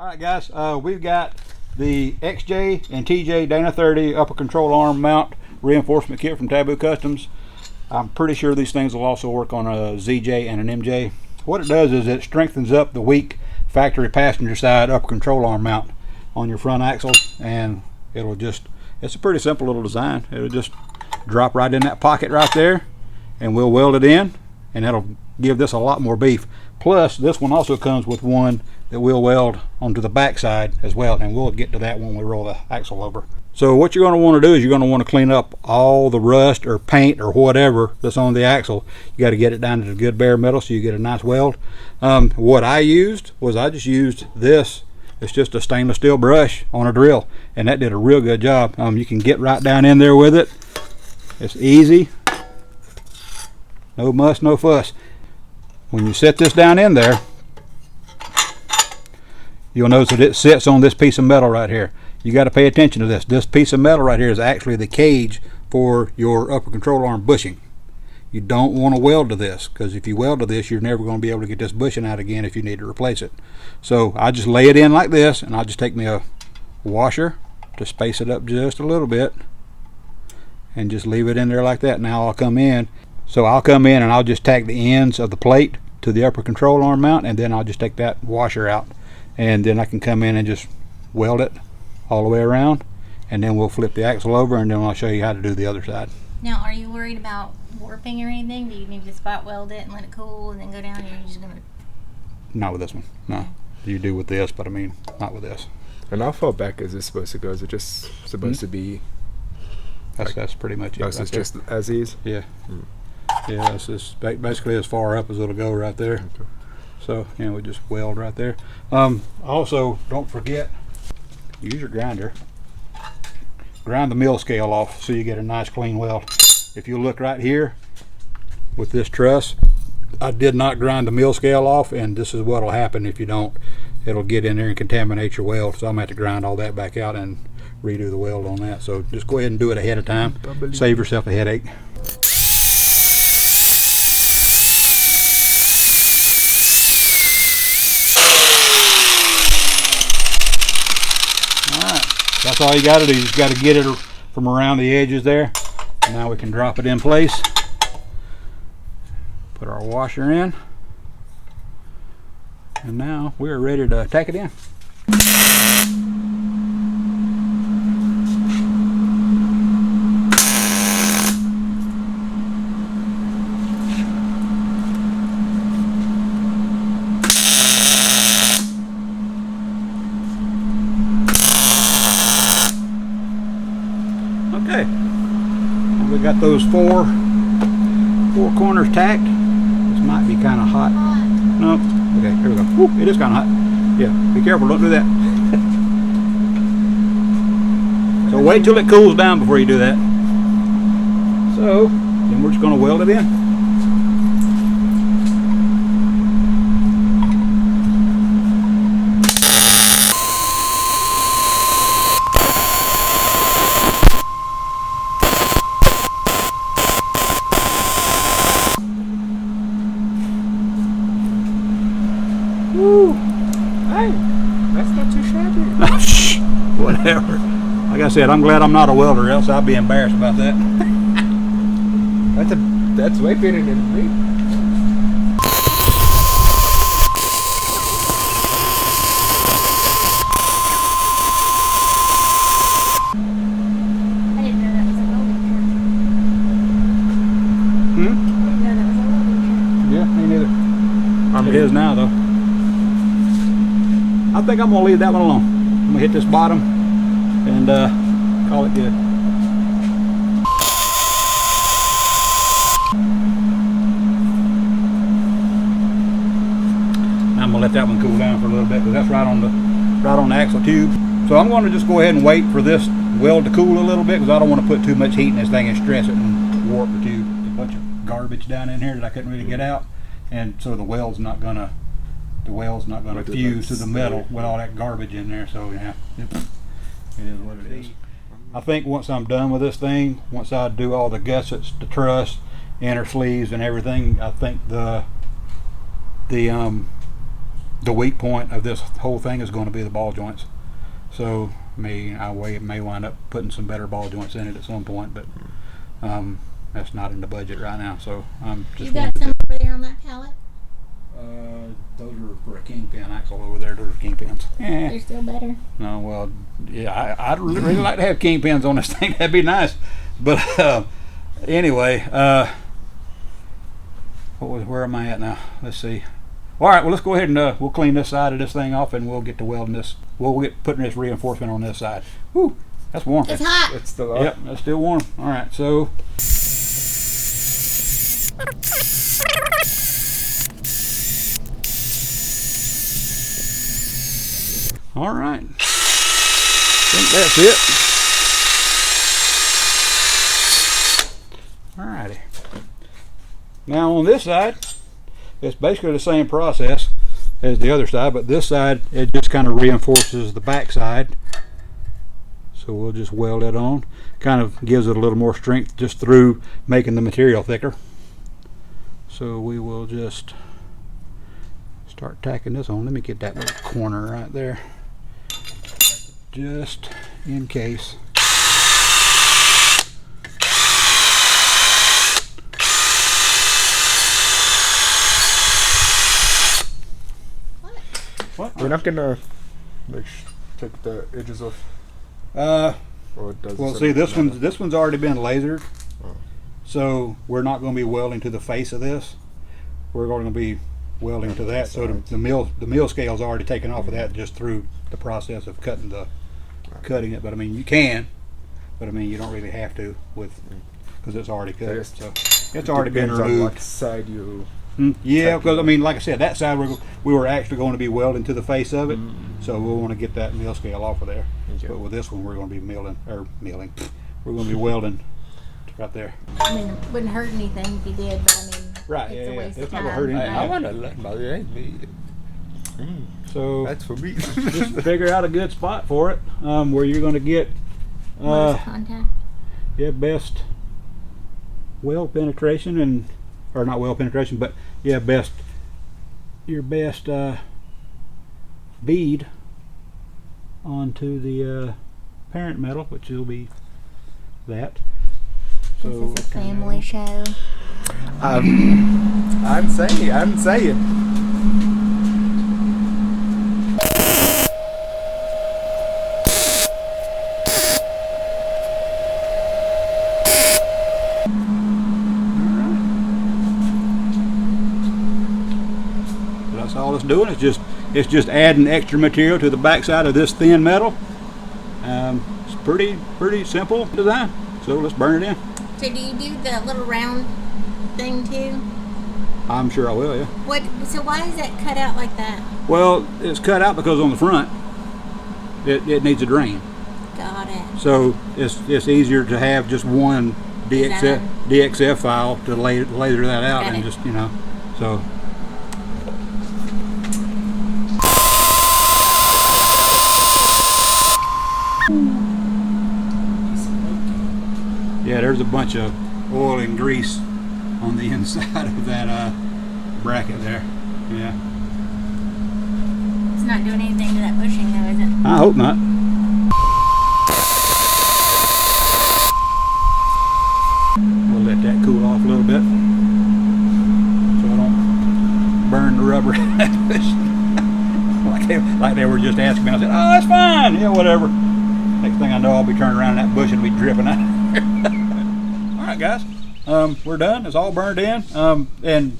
All right, guys, we've got the XJ and TJ Dana 30 upper control arm mount reinforcement kit from Taboo Customs. I'm pretty sure these things will also work on a ZJ and an MJ. What it does is it strengthens up the weak factory passenger side upper control arm mount on your front axle, and it'll just, it's a pretty simple little design. It'll just drop right in that pocket right there, and we'll weld it in, and that'll give this a lot more beef. Plus, this one also comes with one that we'll weld onto the back side as well, and we'll get to that when we roll the axle over. So what you're going to want to do is you're going to want to clean up all the rust or paint or whatever that's on the axle. You got to get it down to the good bare metal so you get a nice weld. What I used was I just used this. It's just a stainless steel brush on a drill, and that did a real good job. You can get right down in there with it. It's easy. No muss, no fuss. When you set this down in there, you'll notice that it sits on this piece of metal right here. You got to pay attention to this. This piece of metal right here is actually the cage for your upper control arm bushing. You don't want to weld to this, because if you weld to this, you're never going to be able to get this bushing out again if you need to replace it. So I just lay it in like this, and I'll just take me a washer to space it up just a little bit and just leave it in there like that. Now I'll come in. So I'll come in and I'll just tack the ends of the plate to the upper control arm mount, and then I'll just take that washer out, and then I can come in and just weld it all the way around, and then we'll flip the axle over, and then I'll show you how to do the other side. Now, are you worried about warping or anything? Do you need to spot weld it and let it cool and then go down, and you're just gonna? Not with this one, no. You do with this, but I mean, not with this. And how far back is this supposed to go? Is it just supposed to be? That's pretty much it. That's right, just as is. Yeah. Yeah, this is basically as far up as it'll go right there. Okay. So, you know, we just weld right there. Also, don't forget, use your grinder. Grind the mill scale off so you get a nice clean weld. If you look right here with this truss, I did not grind the mill scale off, and this is what will happen if you don't. It'll get in there and contaminate your weld, so I'm going to have to grind all that back out and redo the weld on that. So just go ahead and do it ahead of time. Save yourself a headache. That's all you got to do. You just got to get it from around the edges there. And now we can drop it in place. Put our washer in. And now we're ready to tack it in. Okay, we got those four corners tacked. This might be kind of hot. No, okay, here we go. Woo, it is kind of hot. Yeah, be careful, don't do that. So wait till it cools down before you do that. So then we're just going to weld it in. Woo! Hey, that's not too shabby. Whatever. Like I said, I'm glad I'm not a welder, else I'd be embarrassed about that. That's way better than me. I didn't know that was a welding kit. Hmm? I didn't know that was a welding kit. Yeah, me neither. It is now, though. I think I'm going to leave that one alone. I'm going to hit this bottom and call it good. Now I'm going to let that one cool down for a little bit, because that's right on the axle tube. So I'm going to just go ahead and wait for this weld to cool a little bit, because I don't want to put too much heat in this thing and stress it and warp the tube. There's a bunch of garbage down in here that I couldn't really get out, and so the weld's not going to fuse to the metal with all that garbage in there. So yeah, it is what it is. I think once I'm done with this thing, once I do all the gussets, the truss, inner sleeves and everything, I think the the weak point of this whole thing is going to be the ball joints. So I may wind up putting some better ball joints in it at some point, but that's not in the budget right now. So I'm just. You got some over there on that pallet? Those are for a kingpin axle over there. Those are kingpins. They're still better. No, well, yeah, I'd really like to have kingpins on this thing. That'd be nice. But anyway, where am I at now? Let's see. All right, well, let's go ahead and we'll clean this side of this thing off, and we'll get to welding this. We'll get putting this reinforcement on this side. Whew, that's warm. It's hot. It's still up. Yep, that's still warm. All right, so. All right, I think that's it. All righty. Now on this side, it's basically the same process as the other side, but this side, it just kind of reinforces the back side. So we'll just weld it on. Kind of gives it a little more strength just through making the material thicker. So we will just start tacking this on. Let me get that little corner right there, just in case. What? We're not gonna like take the edges off. Or does Well, see, this one's already been lasered, so we're not going to be welding to the face of this. We're going to be welding to that. So the mill scale's already taken off of that just through the process of cutting it. But I mean, you can, but I mean, you don't really have to because it's already cut. So it's already been removed. What side you? Yeah, because I mean, like I said, that side we were actually going to be welding to the face of it, so we'll want to get that mill scale off of there. Okay. But with this one, we're going to be milling. We're going to be welding right there. I mean, it wouldn't hurt anything if you did, but I mean, Right, it's a waste it's of not time. going to hurt anything. I want to learn about it. So That's for me. just figure out a good spot for it, where you're going to get Most contact. best weld penetration or not weld penetration, but your best bead onto the parent metal, which will be that. This is a family show. I'm saying. That's all it's doing. It's just adding extra material to the backside of this thin metal. It's pretty simple design. So let's burn it in. So do you do the little round thing too? I'm sure I will. Yeah. So why is that cut out like that? Well, it's cut out because on the front it needs a drain. Got it. So it's easier to have just one DXF file to laser that out. Got and it. just so. Yeah, there's a bunch of oil and grease on the inside of that bracket there. Yeah. It's not doing anything to that bushing though, is it? I hope not. We'll let that cool off a little bit so I don't burn the rubber in that bushing. like they were just asking me. I said, oh, that's fine. Yeah, whatever. Next thing I know, I'll be turning around and that bush will be dripping out. All right, guys. We're done. It's all burned in. And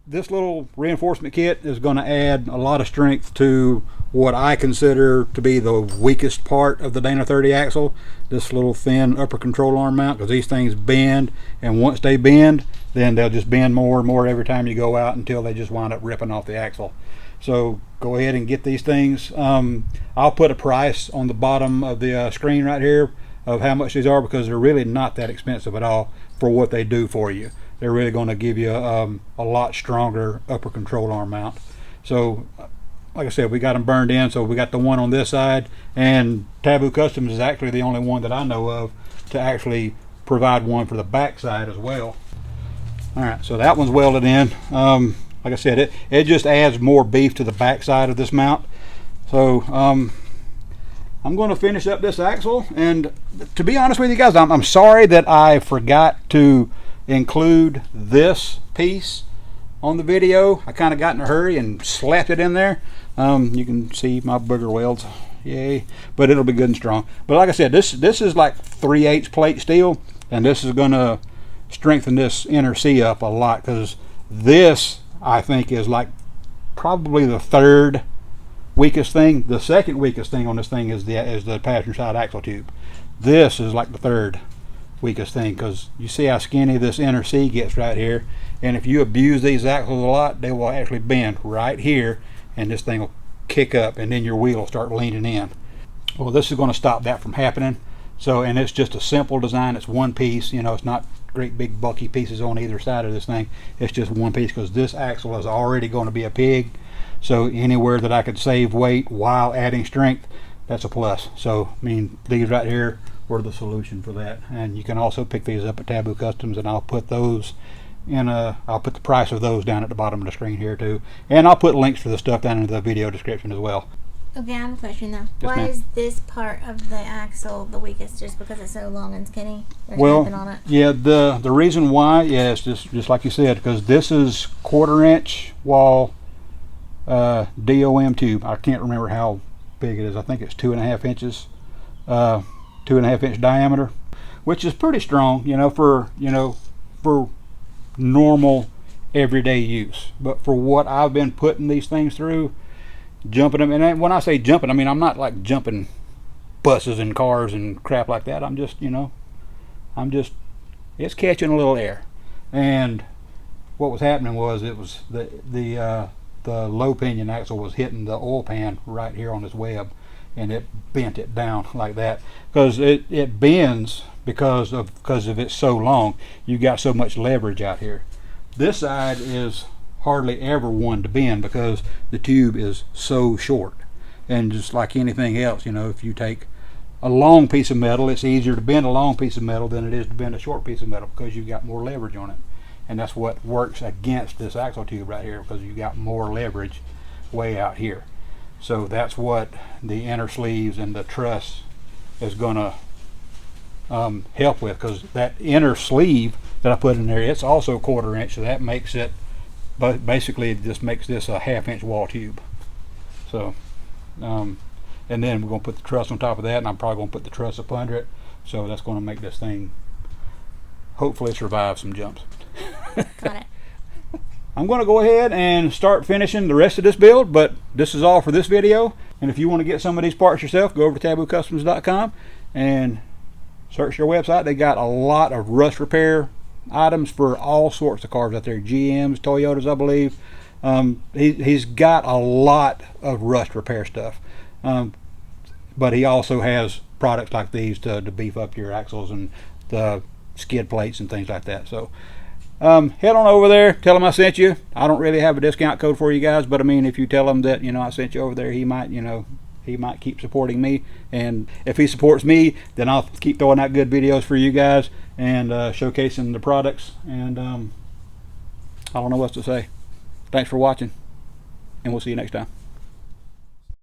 this little reinforcement kit is going to add a lot of strength to what I consider to be the weakest part of the Dana 30 axle, this little thin upper control arm mount, because these things bend, and once they bend, then they'll just bend more and more every time you go out until they just wind up ripping off the axle. So go ahead and get these things. I'll put a price on the bottom of the screen right here of how much these are, because they're really not that expensive at all for what they do for you. They're really going to give you a lot stronger upper control arm mount. So like I said, we got them burned in. So we got the one on this side, and Taboo Customs is actually the only one that I know of to actually provide one for the back side as well. All right, so that one's welded in. Like like I said, it just adds more beef to the back side of this mount. So I'm going to finish up this axle, and to be honest with you guys, I'm sorry that I forgot to include this piece on the video. I kind of got in a hurry and slapped it in there. You can see my booger welds, yay, but it'll be good and strong. But like I said, this is like 3/8 plate steel, and this is going to strengthen this inner C up a lot, because this, I think, is like probably the third weakest thing. The second weakest thing on this thing is the passenger side axle tube. This is like the third weakest thing, because you see how skinny this inner C gets right here, and if you abuse these axles a lot, they will actually bend right here, and this thing will kick up, and then your wheel will start leaning in. Well, this is going to stop that from happening. So, and it's just a simple design. It's one piece, you know, it's not great big bulky pieces on either side of this thing. It's just one piece, because this axle is already going to be a pig. So anywhere that I could save weight while adding strength, that's a plus. So I mean, these right here were the solution for that. And you can also pick these up at Taboo Customs, and I'll put those in I'll put the price of those down at the bottom of the screen here too, and I'll put links for the stuff down in the video description as well. Okay, I have a question though. Yes, Why ma'am. is this part of the axle the weakest? Just because it's so long and skinny? There's Well, nothing on it? yeah, the reason why, yeah, it's just like you said, because this is 1/4 inch wall DOM tube. I can't remember how big it is. I think it's 2.5 inches, 2.5 inch diameter, which is pretty strong, you know, for normal everyday use. But for what I've been putting these things through, jumping them, and when I say jumping, I mean I'm not like jumping buses and cars and crap like that. I'm just, you know, it's catching a little air. And what was happening was, it was the low pinion axle was hitting the oil pan right here on this web, and it bent it down like that, because it bends because of it's so long. You got so much leverage out here. This side is hardly ever one to bend, because the tube is so short. And just like anything else, you know, if you take a long piece of metal, it's easier to bend a long piece of metal than it is to bend a short piece of metal, because you got more leverage on it. And that's what works against this axle tube right here, because you got more leverage way out here. So that's what the inner sleeves and the truss is gonna help with, because that inner sleeve that I put in there, it's also 1/4 inch, so that makes it, but basically it just makes this a 1/2 inch wall tube. So and then we're going to put the truss on top of that, and I'm probably going to put the truss up under it, so that's going to make this thing hopefully survive some jumps. Got it. I'm going to go ahead and start finishing the rest of this build, but this is all for this video. And if you want to get some of these parts yourself, go over to taboocustoms.com and search their website. They got a lot of rust repair items for all sorts of cars out there, GMs, Toyotas, I believe. He's got a lot of rust repair stuff, but he also has products like these to beef up your axles and the skid plates and things like that. So head on over there, tell him I sent you. I don't really have a discount code for you guys, but I mean, if you tell him that, you know, I sent you over there, he might, you know, he might keep supporting me. And if he supports me, then I'll keep throwing out good videos for you guys and showcasing the products. And I don't know what to say. Thanks for watching, and we'll see you next time.